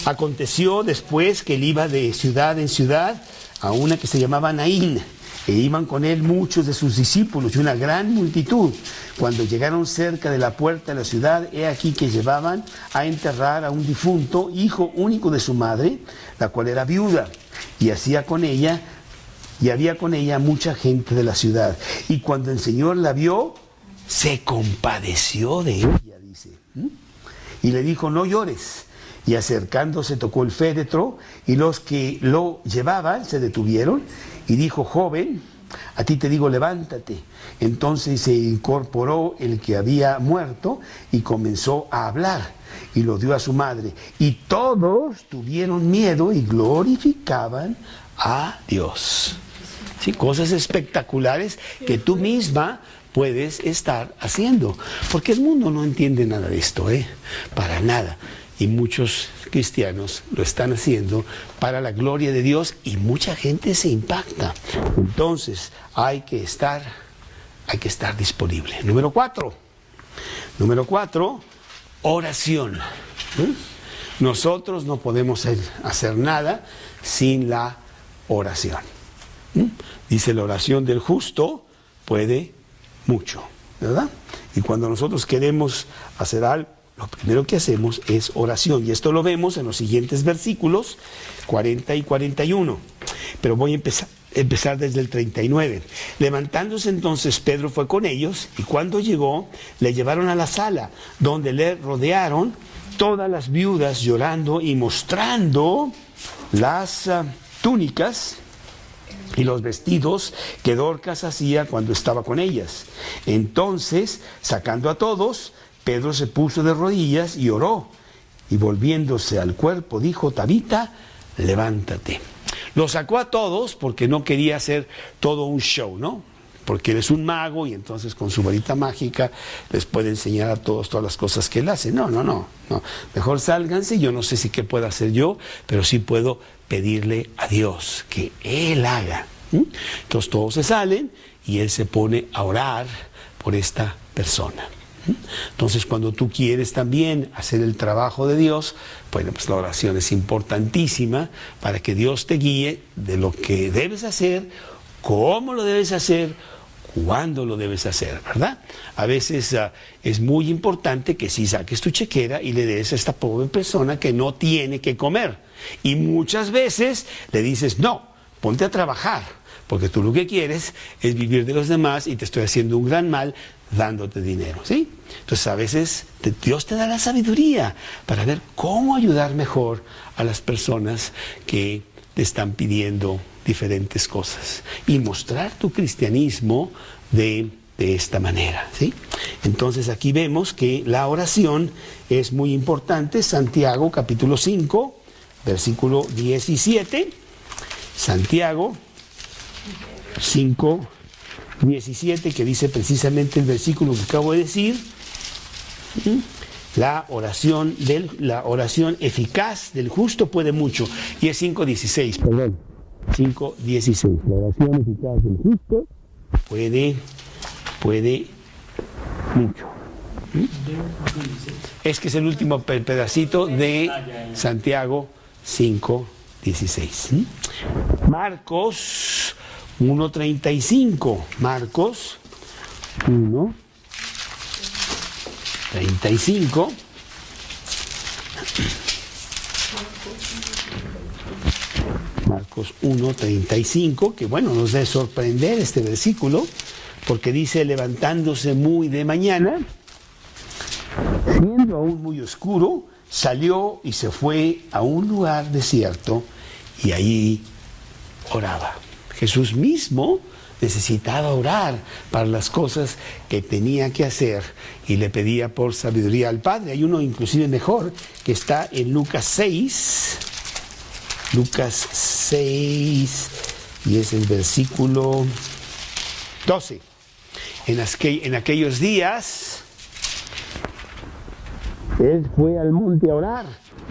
Aconteció después que él iba de ciudad en ciudad a una que se llamaba Naín, e iban con él muchos de sus discípulos y una gran multitud. Cuando llegaron cerca de la puerta de la ciudad, he aquí que llevaban a enterrar a un difunto, hijo único de su madre, la cual era viuda, y había con ella mucha gente de la ciudad. Y cuando el Señor la vio, se compadeció de ella, dice, y le dijo, no llores. Y acercándose tocó el féretro, y los que lo llevaban se detuvieron, y dijo, joven, a ti te digo, levántate. Entonces se incorporó el que había muerto y comenzó a hablar, y lo dio a su madre. Y todos tuvieron miedo y glorificaban a Dios. ¿Sí? Cosas espectaculares que tú misma puedes estar haciendo, porque el mundo no entiende nada de esto, para nada. y muchos cristianos lo están haciendo para la gloria de Dios y mucha gente se impacta. Entonces hay que estar disponible. Número 4, oración. Nosotros no podemos hacer nada sin la oración. Dice, la oración del justo puede mucho, ¿verdad? Y cuando nosotros queremos hacer algo, lo primero que hacemos es oración. Y esto lo vemos en los siguientes versículos, 40 y 41. Pero voy a empezar desde el 39. Levantándose entonces Pedro fue con ellos, y cuando llegó, le llevaron a la sala, donde le rodearon todas las viudas llorando y mostrando las túnicas y los vestidos que Dorcas hacía cuando estaba con ellas. Entonces, sacando a todos, Pedro se puso de rodillas y oró, y volviéndose al cuerpo dijo: Tabita, levántate. Lo sacó a todos porque no quería hacer todo un show, ¿no? Porque él es un mago y entonces con su varita mágica les puede enseñar a todos todas las cosas que él hace. No. Mejor sálganse, yo no sé si qué puedo hacer yo, pero sí puedo pedirle a Dios que Él haga. Entonces todos se salen y él se pone a orar por esta persona. Entonces, cuando tú quieres también hacer el trabajo de Dios, bueno, pues la oración es importantísima para que Dios te guíe de lo que debes hacer, cómo lo debes hacer, cuándo lo debes hacer, ¿verdad? A veces es muy importante que sí saques tu chequera y le des a esta pobre persona que no tiene que comer. Y muchas veces le dices: no, ponte a trabajar, porque tú lo que quieres es vivir de los demás y te estoy haciendo un gran mal dándote dinero, ¿sí? Entonces a veces Dios te da la sabiduría para ver cómo ayudar mejor a las personas que te están pidiendo diferentes cosas y mostrar tu cristianismo de esta manera, ¿sí? Entonces aquí vemos que la oración es muy importante. Santiago capítulo 5, versículo 17. Santiago 5, 17, que dice precisamente el versículo que acabo de decir. La oración eficaz del justo puede mucho. Y es 5:16, perdón. 5:16. La oración eficaz del justo puede mucho. Es que es el último pedacito de Santiago 5:16. Marcos 1:35. Marcos 1:35. Marcos 1:35, que bueno, nos debe sorprender este versículo, porque dice: levantándose muy de mañana, siendo aún muy oscuro, salió y se fue a un lugar desierto, y allí oraba. Jesús mismo necesitaba orar para las cosas que tenía que hacer y le pedía por sabiduría al Padre. Hay uno inclusive mejor que está en Lucas 6, y es el versículo 12. En aquellos días, él fue al monte a orar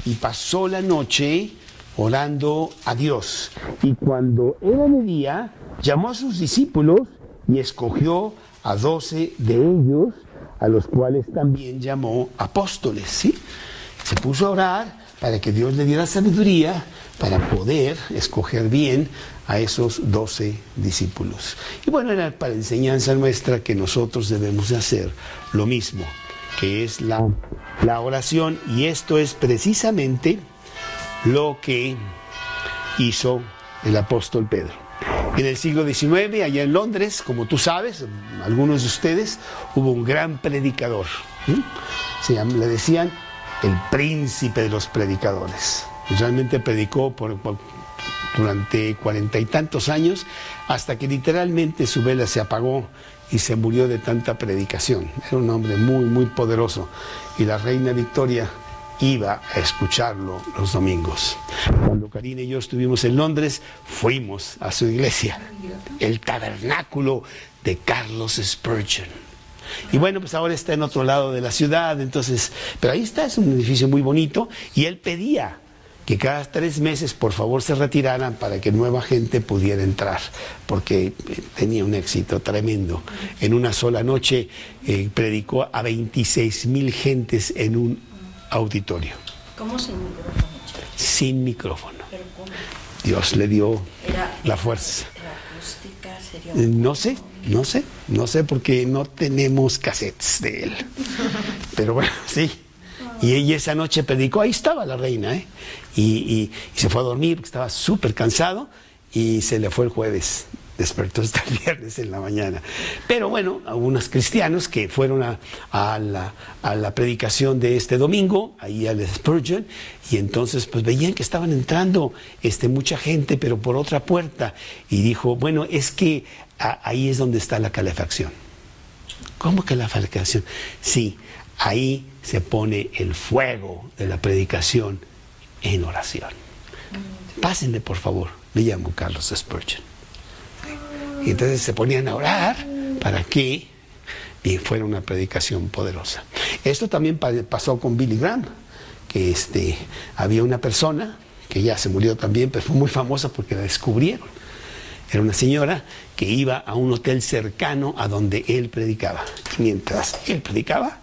y pasó la noche orando a Dios. Y cuando era de día, llamó a sus discípulos y escogió a 12 de ellos, a los cuales también llamó apóstoles, ¿sí? Se puso a orar para que Dios le diera sabiduría para poder escoger bien a esos 12 discípulos. Y bueno, era para enseñanza nuestra que nosotros debemos de hacer lo mismo, que es la oración, y esto es precisamente lo que hizo el apóstol Pedro. En el siglo XIX, allá en Londres, como tú sabes, algunos de ustedes, hubo un gran predicador. Le decían el príncipe de los predicadores. Realmente predicó durante 40 y tantos años, hasta que literalmente su vela se apagó y se murió de tanta predicación. Era un hombre muy, muy poderoso, y la reina Victoria iba a escucharlo los domingos. Cuando Karina y yo estuvimos en Londres, fuimos a su iglesia, el tabernáculo de Carlos Spurgeon. Y bueno, pues ahora está en otro lado de la ciudad, entonces, pero ahí está, es un edificio muy bonito, y él pedía que cada 3 meses por favor se retiraran para que nueva gente pudiera entrar, porque tenía un éxito tremendo. En una sola noche predicó a 26,000 gentes en un auditorio. ¿Cómo sin micrófono? Sin micrófono. ¿Pero cómo? Dios le dio Era la fuerza. ¿Era acústica? ¿Sería No sé porque no tenemos cassettes de él. Pero bueno, sí. Y esa noche predicó, ahí estaba la reina, y se fue a dormir porque estaba súper cansado y se le fue el jueves. Despertó hasta el viernes en la mañana. Pero bueno, algunos cristianos que fueron a la predicación de este domingo, ahí al Spurgeon, y entonces pues veían que estaban entrando mucha gente, pero por otra puerta. Y dijo, bueno, es que ahí es donde está la calefacción. ¿Cómo que la calefacción? Sí, ahí se pone el fuego de la predicación en oración. Pásenle, por favor. Me llamo Carlos Spurgeon. Y entonces se ponían a orar para que fuera una predicación poderosa. Esto también pasó con Billy Graham, que había una persona que ya se murió también, pero fue muy famosa porque la descubrieron. Era una señora que iba a un hotel cercano a donde él predicaba. Y mientras él predicaba,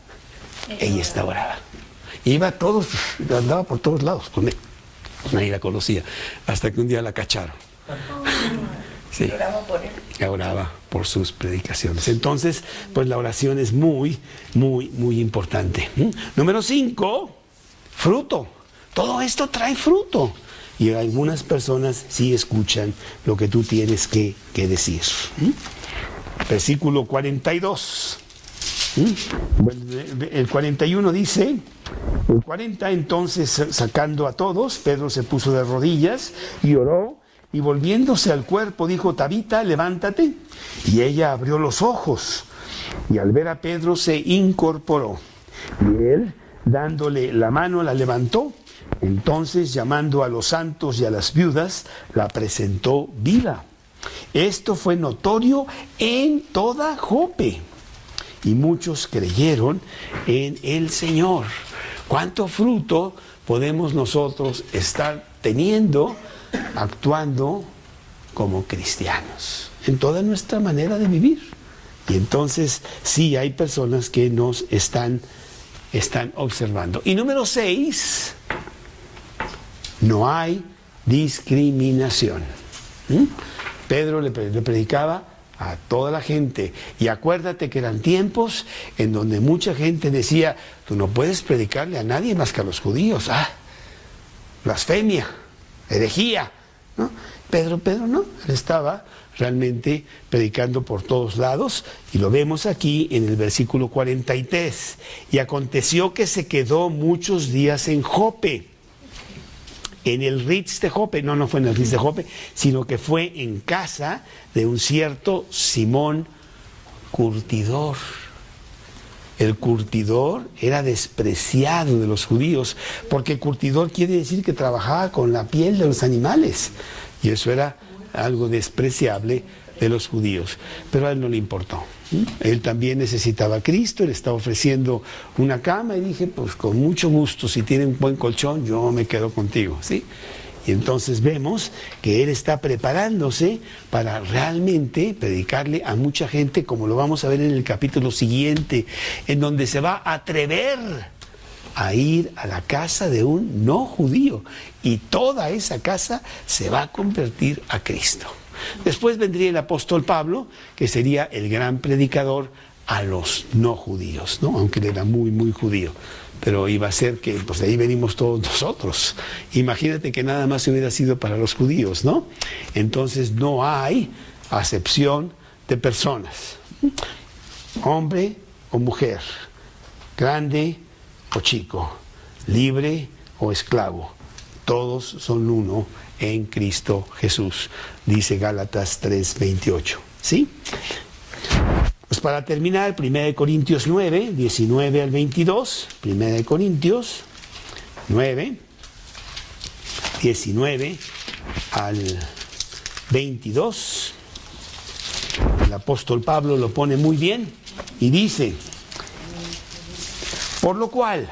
ella estaba orada. Iba a todos, andaba por todos lados con él. Nadie la conocía, hasta que un día la cacharon. Sí. Oraba por él. Oraba por sus predicaciones. Entonces, pues la oración es muy, muy, muy importante. Número 5, fruto. Todo esto trae fruto. Y algunas personas sí escuchan lo que tú tienes que decir. Versículo 42. El 41 dice, el 40, entonces sacando a todos, Pedro se puso de rodillas y oró, y volviéndose al cuerpo dijo, Tabita, levántate. Y ella abrió los ojos, y al ver a Pedro se incorporó. Y él, dándole la mano, la levantó. Entonces, llamando a los santos y a las viudas, la presentó viva. Esto fue notorio en toda Jope, y muchos creyeron en el Señor. ¿Cuánto fruto podemos nosotros estar teniendo, actuando como cristianos, en toda nuestra manera de vivir? Y entonces sí hay personas que nos están observando. Y número 6, no hay discriminación. Pedro le predicaba a toda la gente, y acuérdate que eran tiempos en donde mucha gente decía, tú no puedes predicarle a nadie más que a los judíos. Blasfemia, herejía, ¿no? Pedro no, él estaba realmente predicando por todos lados, y lo vemos aquí en el versículo 43. Y aconteció que se quedó muchos días en Jope, en el Ritz de Jope. No fue en el Ritz de Jope, sino que fue en casa de un cierto Simón curtidor. El curtidor era despreciado de los judíos, porque curtidor quiere decir que trabajaba con la piel de los animales, y eso era algo despreciable de los judíos. Pero a él no le importó. Él también necesitaba a Cristo, él estaba ofreciendo una cama, y dije, pues con mucho gusto, si tiene un buen colchón, yo me quedo contigo, ¿sí? Y entonces vemos que él está preparándose para realmente predicarle a mucha gente, como lo vamos a ver en el capítulo siguiente, en donde se va a atrever a ir a la casa de un no judío, y toda esa casa se va a convertir a Cristo. Después vendría el apóstol Pablo, que sería el gran predicador a los no judíos, ¿no? Aunque él era muy, muy judío. Pero iba a ser que, pues de ahí venimos todos nosotros. Imagínate que nada más hubiera sido para los judíos, ¿no? Entonces no hay acepción de personas. Hombre o mujer, grande o chico, libre o esclavo, todos son uno en Cristo Jesús, dice Gálatas 3:28, ¿sí? Pues para terminar, 1 Corintios 9, 19 al 22, 1 Corintios 9, 19 al 22, el apóstol Pablo lo pone muy bien y dice: por lo cual,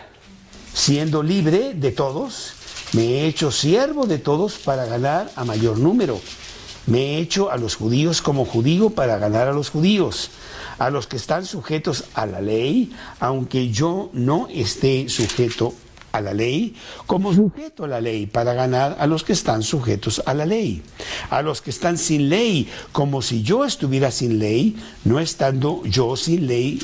siendo libre de todos, me he hecho siervo de todos para ganar a mayor número. Me he hecho a los judíos como judío para ganar a los judíos, a los que están sujetos a la ley, aunque yo no esté sujeto a la ley, como sujeto a la ley para ganar a los que están sujetos a la ley, a los que están sin ley, como si yo estuviera sin ley, no estando yo sin ley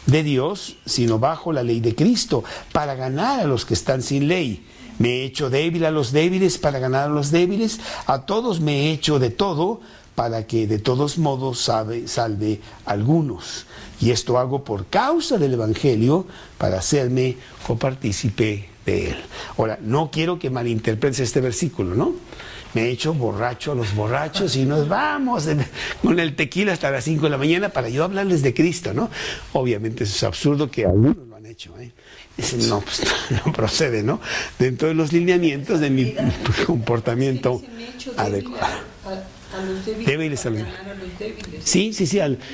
de Dios, sino bajo la ley de Cristo, para ganar a los que están sin ley. Me he hecho débil a los débiles para ganar a los débiles, a todos me he hecho de todo, para que de todos modos salve a algunos. Y esto hago por causa del Evangelio, para hacerme copartícipe de él. Ahora, no quiero que malinterpretes este versículo, ¿no? Me he hecho borracho a los borrachos y nos vamos con el tequila hasta las 5 de la mañana para yo hablarles de Cristo, ¿no? Obviamente eso es absurdo, que algunos lo han hecho, ¿eh? Dicen, no, pues no procede, ¿no? Dentro de los lineamientos de mi comportamiento adecuado. Débiles a los débiles.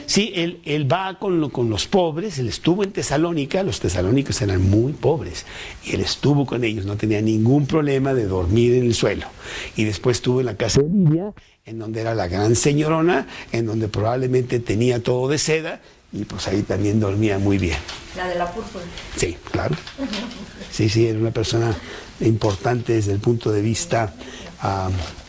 Sí, él va con los pobres. Él estuvo en Tesalónica. Los tesalónicos eran muy pobres y él estuvo con ellos, no tenía ningún problema de dormir en el suelo. Y después estuvo en la casa de Lidia, en donde era la gran señorona, en donde probablemente tenía todo de seda, y pues ahí también dormía muy bien. La de la púrpura. Sí, claro. Sí, era una persona importante desde el punto de vista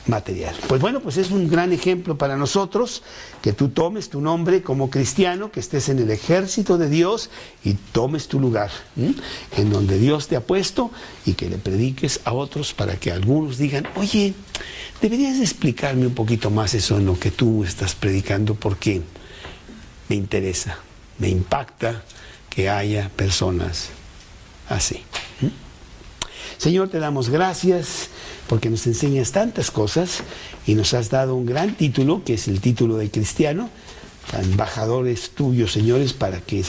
material. Pues bueno, pues es un gran ejemplo para nosotros que tú tomes tu nombre como cristiano, que estés en el ejército de Dios y tomes tu lugar en donde Dios te ha puesto, y que le prediques a otros para que algunos digan: oye, deberías explicarme un poquito más eso en lo que tú estás predicando, porque me interesa, me impacta que haya personas así. Señor, te damos gracias porque nos enseñas tantas cosas y nos has dado un gran título, que es el título de cristiano, embajadores tuyos, señores, para que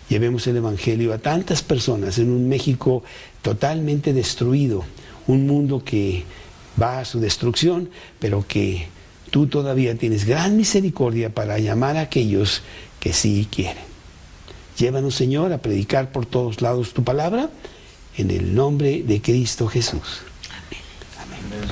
llevemos el Evangelio a tantas personas en un México totalmente destruido, un mundo que va a su destrucción, pero que tú todavía tienes gran misericordia para llamar a aquellos que sí quieren. Llévanos, Señor, a predicar por todos lados tu palabra, en el nombre de Cristo Jesús. Amén. Amén.